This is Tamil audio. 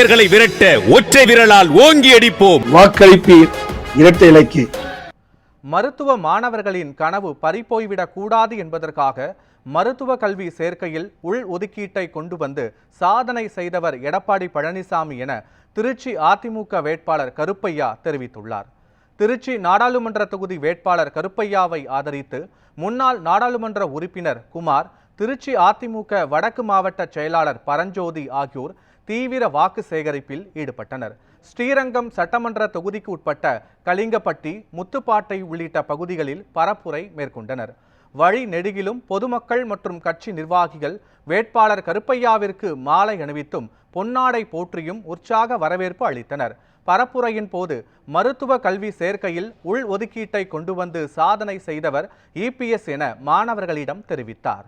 வெள்ளையர்களை விரட்ட ஒற்றை விரலால் ஓங்கி அடிப்போம். வாக்களிப்பீர் இரட்டை இலைக்கு. மருத்துவ மாணவர்களின் கனவு பறிபோய்விடக் கூடாது என்பதற்காக மருத்துவ கல்வி சேர்க்கையில் உள் ஒதுக்கீட்டை கொண்டு வந்து சாதனை செய்தவர் எடப்பாடி பழனிசாமி என திருச்சி அதிமுக வேட்பாளர் கருப்பையா தெரிவித்துள்ளார். திருச்சி நாடாளுமன்ற தொகுதி வேட்பாளர் கருப்பையாவை ஆதரித்து முன்னாள் நாடாளுமன்ற உறுப்பினர் குமார், திருச்சி அதிமுக வடக்கு மாவட்ட செயலாளர் பரஞ்சோதி ஆகியோர் தீவிர வாக்கு சேகரிப்பில் ஈடுபட்டனர். ஸ்ரீரங்கம் சட்டமன்ற தொகுதிக்கு உட்பட்ட கலிங்கப்பட்டி, முத்துப்பாட்டை உள்ளிட்ட பகுதிகளில் பரப்புரை மேற்கொண்டனர். வழி நெடுகிலும் பொதுமக்கள் மற்றும் கட்சி நிர்வாகிகள் வேட்பாளர் கருப்பையாவிற்கு மாலை அணிவித்தும் பொன்னாடை போற்றியும் உற்சாக வரவேற்பு அளித்தனர். பரப்புரையின் போது மருத்துவ கல்வி சேர்க்கையில் உள் ஒதுக்கீட்டை கொண்டு வந்து சாதனை செய்தவர் இபிஎஸ் என மாணவர்களிடம் தெரிவித்தார்.